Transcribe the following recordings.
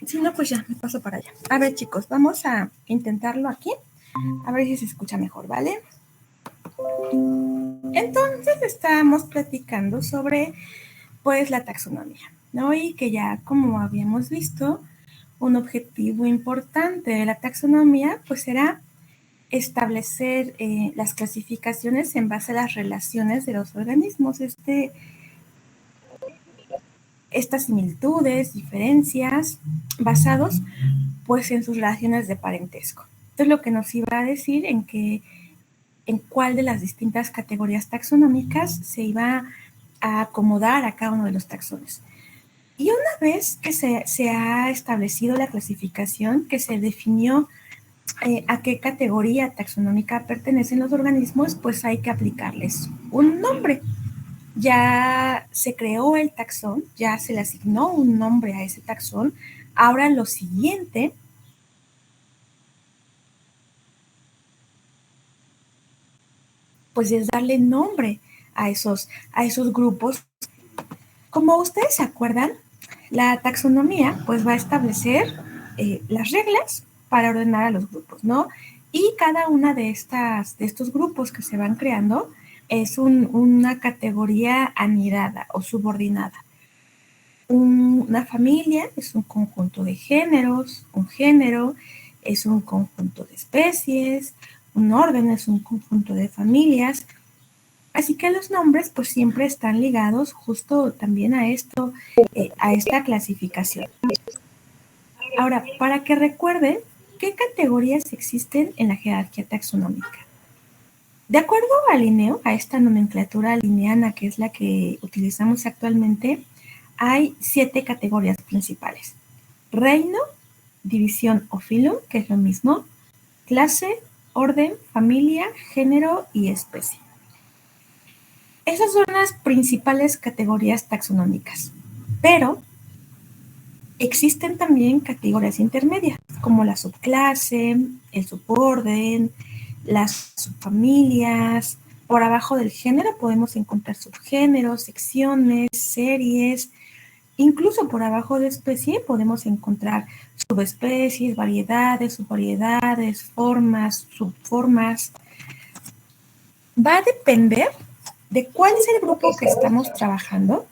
Si no, pues ya, me paso para allá. A ver, chicos, vamos a intentarlo aquí. A ver si se escucha mejor, ¿vale? Entonces, estábamos platicando sobre, pues, la taxonomía, ¿no? Y que ya, como habíamos visto, un objetivo importante de la taxonomía, pues, era establecer las clasificaciones en base a las relaciones de los organismos, estas similitudes, diferencias, basados pues en sus relaciones de parentesco. Entonces lo que nos iba a decir en cuál de las distintas categorías taxonómicas se iba a acomodar a cada uno de los taxones. Y una vez que se ha establecido la clasificación, que se definió a qué categoría taxonómica pertenecen los organismos, pues hay que aplicarles un nombre. Ya se creó el taxón, ya se le asignó un nombre a ese taxón. Ahora lo siguiente pues es darle nombre a esos grupos. Como ustedes se acuerdan, la taxonomía pues va a establecer las reglas para ordenar a los grupos, ¿no? Y cada una de estos grupos que se van creando es una categoría anidada o subordinada. Una familia es un conjunto de géneros, un género es un conjunto de especies, un orden es un conjunto de familias. Así que los nombres pues siempre están ligados justo también a esto, a esta clasificación. Ahora, para que recuerden, ¿qué categorías existen en la jerarquía taxonómica? De acuerdo a Linneo, a esta nomenclatura linneana que es la que utilizamos actualmente, hay 7 categorías principales. Reino, división o filo, que es lo mismo, clase, orden, familia, género y especie. Esas son las principales categorías taxonómicas, pero existen también categorías intermedias, como la subclase, el suborden, las subfamilias. Por abajo del género podemos encontrar subgéneros, secciones, series. Incluso por abajo de especie podemos encontrar subespecies, variedades, subvariedades, formas, subformas. Va a depender de cuál es el grupo que estamos trabajando.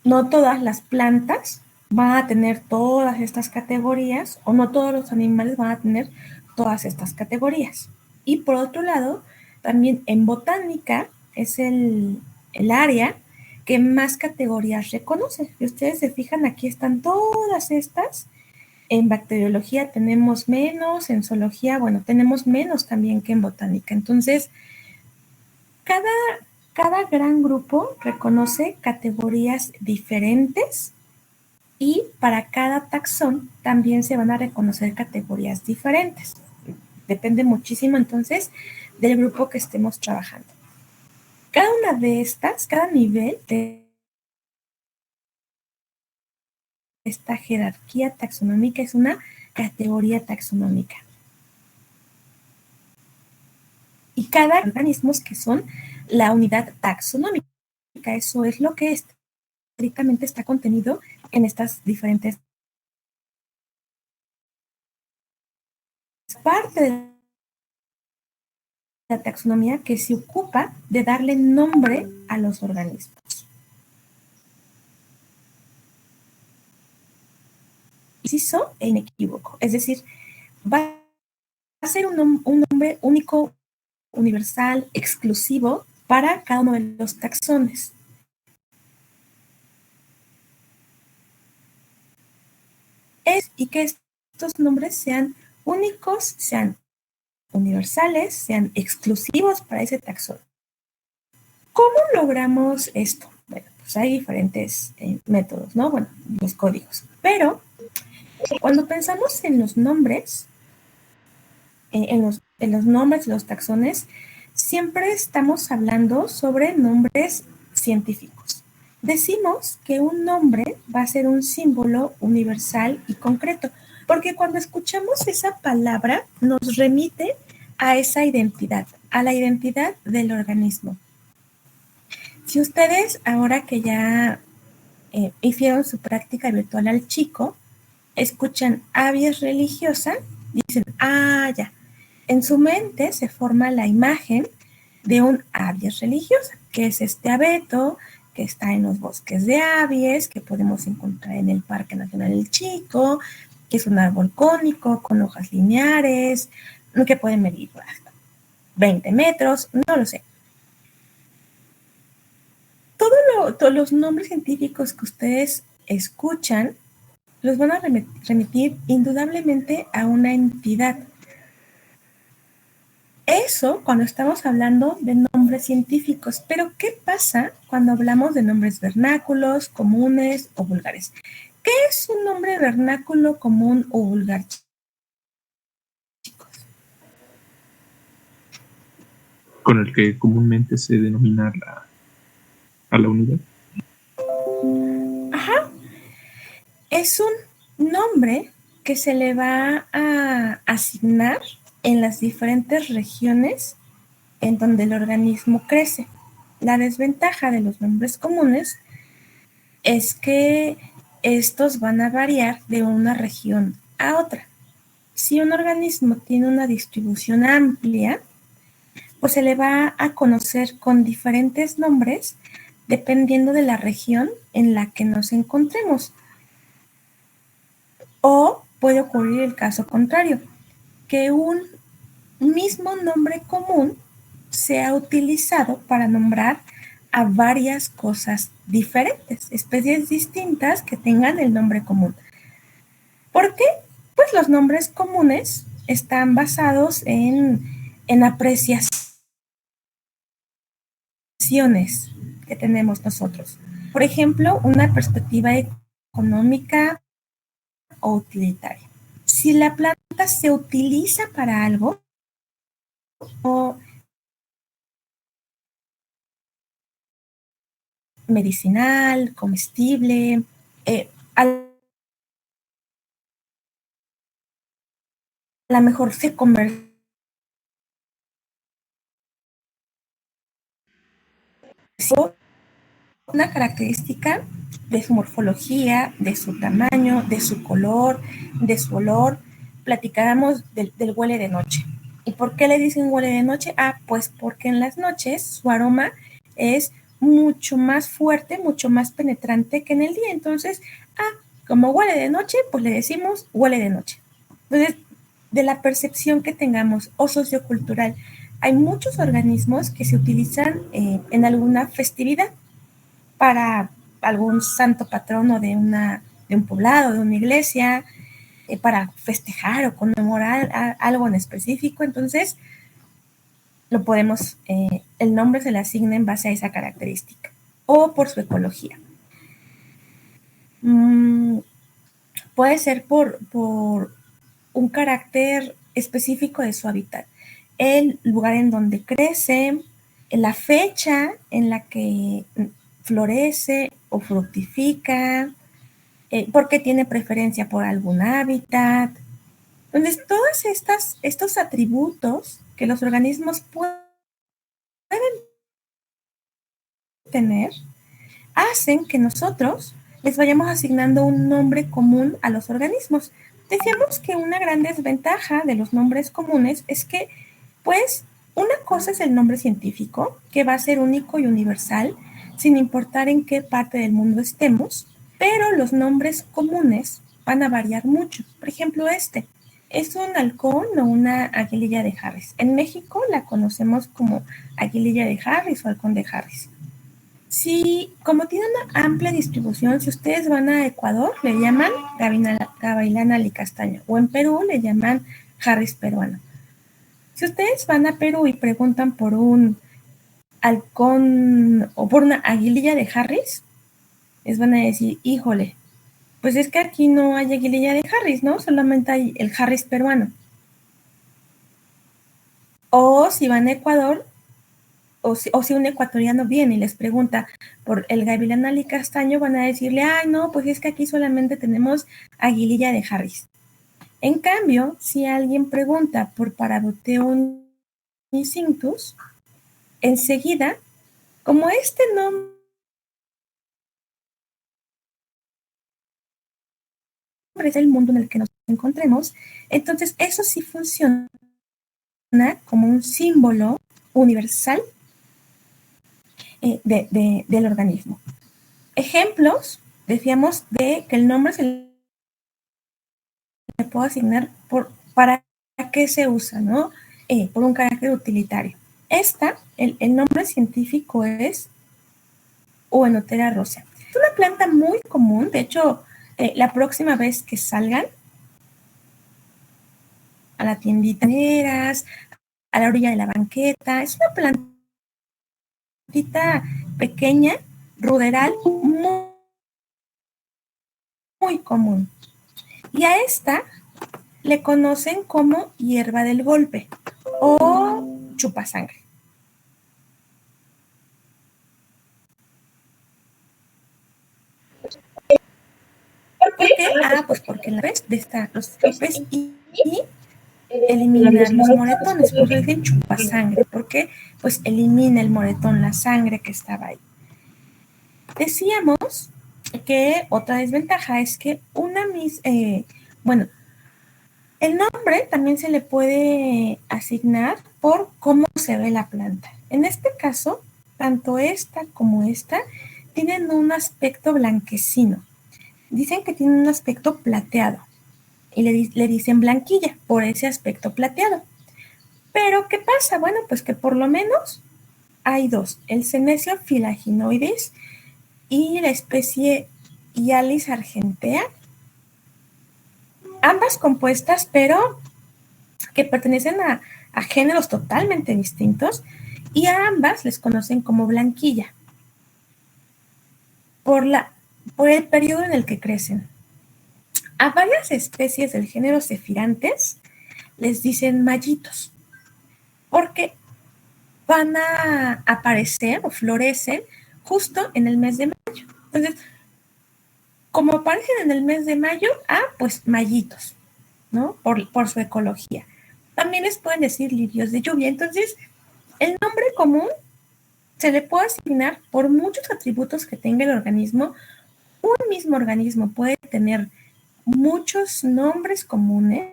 No todas las plantas van a tener todas estas categorías o no todos los animales van a tener todas estas categorías. Y por otro lado, también en botánica es el área que más categorías reconoce. Si ustedes se fijan, aquí están todas estas. En bacteriología tenemos menos, en zoología, bueno, tenemos menos también que en botánica. Entonces, cada gran grupo reconoce categorías diferentes y para cada taxón también se van a reconocer categorías diferentes. Depende muchísimo entonces del grupo que estemos trabajando. Cada una de estas, cada nivel de esta jerarquía taxonómica es una categoría taxonómica. Y cada organismo que son la unidad taxonómica. Eso es lo que estrictamente está contenido en estas diferentes partes de la taxonomía que se ocupa de darle nombre a los organismos. Preciso e inequívoco, es decir, va a ser un nombre único, universal, exclusivo para cada uno de los taxones. Y que estos nombres sean únicos, sean universales, sean exclusivos para ese taxón. ¿Cómo logramos esto? Bueno, pues hay diferentes métodos, ¿no? Bueno, los códigos. Pero cuando pensamos en los nombres, en los nombres de los taxones, siempre estamos hablando sobre nombres científicos. Decimos que un nombre va a ser un símbolo universal y concreto, porque cuando escuchamos esa palabra nos remite a esa identidad, a la identidad del organismo. Si ustedes, ahora que ya hicieron su práctica virtual al chico, escuchan abies religiosa, dicen, ya. En su mente se forma la imagen de un abies religiosa, que es este abeto que está en los bosques de abies, que podemos encontrar en el Parque Nacional El Chico, que es un árbol cónico con hojas lineares, que puede medir hasta 20 metros, no lo sé. Todos los nombres científicos que ustedes escuchan los van a remitir indudablemente a una entidad. Eso cuando estamos hablando de nombres científicos, pero ¿qué pasa cuando hablamos de nombres vernáculos, comunes o vulgares? ¿Qué es un nombre vernáculo, común o vulgar, chicos? Con el que comúnmente se denomina a la unidad. Ajá. Es un nombre que se le va a asignar en las diferentes regiones en donde el organismo crece. La desventaja de los nombres comunes es que estos van a variar de una región a otra. Si un organismo tiene una distribución amplia, pues se le va a conocer con diferentes nombres dependiendo de la región en la que nos encontremos. O puede ocurrir el caso contrario, que un mismo nombre común sea utilizado para nombrar a varias cosas diferentes, especies distintas que tengan el nombre común. ¿Por qué? Pues los nombres comunes están basados en apreciaciones que tenemos nosotros. Por ejemplo, una perspectiva económica o utilitaria. Si la planta se utiliza para algo, o medicinal, comestible, a lo mejor se comercializa una característica de su morfología, de su tamaño, de su color, de su olor. Platicábamos del huele de noche. ¿Y por qué le dicen huele de noche? Pues porque en las noches su aroma es mucho más fuerte, mucho más penetrante que en el día. Entonces, como huele de noche, pues le decimos huele de noche. Entonces, de la percepción que tengamos o sociocultural, hay muchos organismos que se utilizan en alguna festividad para algún santo patrono de un poblado, de una iglesia, para festejar o conmemorar algo en específico. Entonces, lo podemos, el nombre se le asigna en base a esa característica o por su ecología. Puede ser por un carácter específico de su hábitat, el lugar en donde crece, la fecha en la que florece o fructifica, porque tiene preferencia por algún hábitat. Entonces, todos estos atributos que los organismos pueden tener hacen que nosotros les vayamos asignando un nombre común a los organismos. Decíamos que una gran desventaja de los nombres comunes es que, pues, una cosa es el nombre científico, que va a ser único y universal, sin importar en qué parte del mundo estemos, pero los nombres comunes van a variar mucho. Por ejemplo, este es un halcón o una aguililla de Harris. En México la conocemos como aguililla de Harris o halcón de Harris. Sí, como tiene una amplia distribución, si ustedes van a Ecuador, le llaman Gavilana licastaño, o en Perú le llaman Harris peruano. Si ustedes van a Perú y preguntan por un halcón o por una aguililla de Harris, les van a decir, híjole, pues es que aquí no hay aguililla de Harris, ¿no? Solamente hay el Harris peruano. O si van a Ecuador, o si un ecuatoriano viene y les pregunta por el gavilán alicastaño, van a decirle, no, pues es que aquí solamente tenemos aguililla de Harris. En cambio, si alguien pregunta por Parabuteon niscinctus, enseguida, como este nombre es el mundo en el que nos encontremos, entonces eso sí funciona como un símbolo universal del organismo. Ejemplos, decíamos, de que el nombre se le puede asignar para qué se usa, ¿no? Por un carácter utilitario. El nombre científico es Uenotera rosea. Es una planta muy común, de hecho, la próxima vez que salgan a la tiendita, a la orilla de la banqueta, es una plantita pequeña, ruderal, muy común. Y a esta le conocen como hierba del golpe o chupasangre. ¿Por qué? Pues porque la vez de estar los golpes y eliminar los moretones, por eso dicen chupasangre, porque pues elimina el moretón, la sangre que estaba ahí. Decíamos que otra desventaja es que el nombre también se le puede asignar por cómo se ve la planta. En este caso, tanto esta como esta tienen un aspecto blanquecino. Dicen que tienen un aspecto plateado y le dicen blanquilla por ese aspecto plateado. Pero, ¿qué pasa? Bueno, pues que por lo menos hay dos, el Senecio filaginoides y la especie Hyallis argentea, ambas compuestas, pero que pertenecen a géneros totalmente distintos, y a ambas les conocen como blanquilla por el periodo en el que crecen. A varias especies del género Zephyrantes les dicen mallitos, porque van a aparecer o florecen justo en el mes de mayo. Entonces, como aparecen en el mes de mayo, pues mallitos, ¿no? Por su ecología. También les pueden decir lirios de lluvia. Entonces, el nombre común se le puede asignar por muchos atributos que tenga el organismo. Un mismo organismo puede tener muchos nombres comunes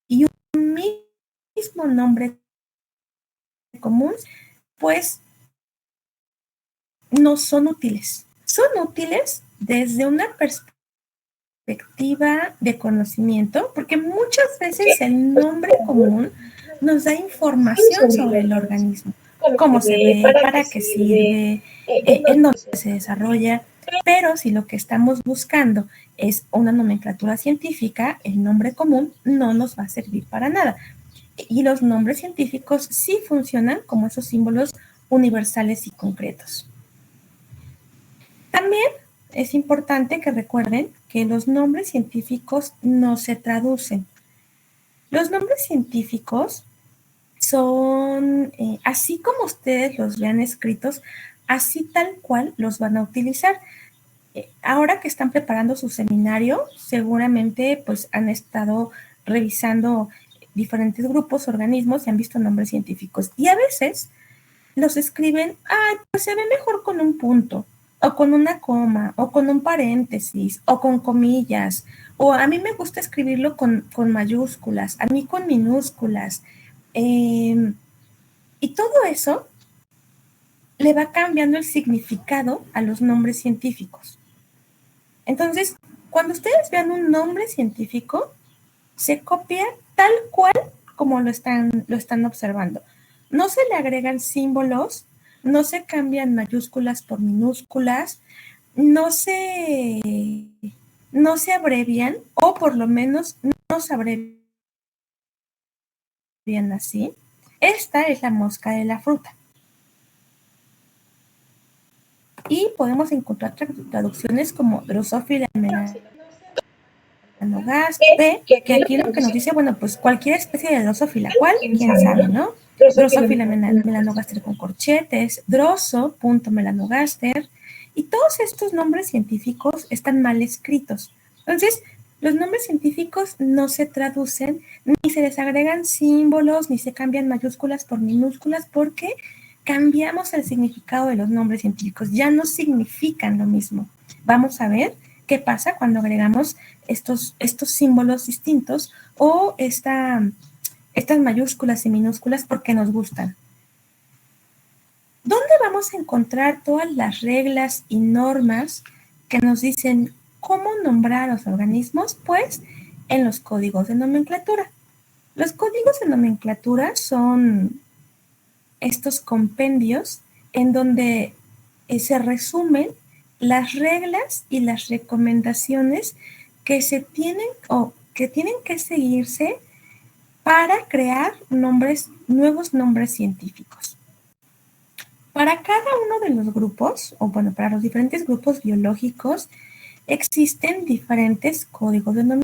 y un mismo nombre común, pues no son útiles. Son útiles desde una perspectiva de conocimiento, porque muchas veces el nombre común nos da información sobre el organismo, cómo se ve, para qué sirve, en dónde se desarrolla, pero si lo que estamos buscando es una nomenclatura científica, el nombre común no nos va a servir para nada. Y los nombres científicos sí funcionan como esos símbolos universales y concretos. También es importante que recuerden que los nombres científicos no se traducen. Los nombres científicos son, así como ustedes los vean escritos, así tal cual los van a utilizar. Ahora que están preparando su seminario, seguramente pues han estado revisando diferentes grupos, organismos y han visto nombres científicos. Y a veces los escriben, pues se ve mejor con un punto, o con una coma, o con un paréntesis, o con comillas, o a mí me gusta escribirlo con mayúsculas, a mí con minúsculas. Y todo eso le va cambiando el significado a los nombres científicos. Entonces, cuando ustedes vean un nombre científico, se copia tal cual como lo están observando. No se le agregan símbolos, no se cambian mayúsculas por minúsculas, no se abrevian, o por lo menos no se abrevian así. Esta es la mosca de la fruta. Y podemos encontrar traducciones como Drosophila melanogaster, que aquí lo que nos dice, bueno, pues cualquier especie de Drosophila, ¿cuál? ¿Quién sabe, no? Drosophila melanogaster con corchetes, Droso.melanogaster, y todos estos nombres científicos están mal escritos. Entonces, los nombres científicos no se traducen, ni se les agregan símbolos, ni se cambian mayúsculas por minúsculas, porque cambiamos el significado de los nombres científicos, ya no significan lo mismo. Vamos a ver ¿Qué pasa cuando agregamos estos símbolos distintos o estas mayúsculas y minúsculas porque nos gustan? ¿Dónde vamos a encontrar todas las reglas y normas que nos dicen cómo nombrar a los organismos? Pues en los códigos de nomenclatura. Los códigos de nomenclatura son estos compendios en donde se resumen las reglas y las recomendaciones que se tienen o que tienen que seguirse para crear nuevos nombres científicos. Para cada uno de los grupos, o bueno, para los diferentes grupos biológicos, existen diferentes códigos de nomenclatura.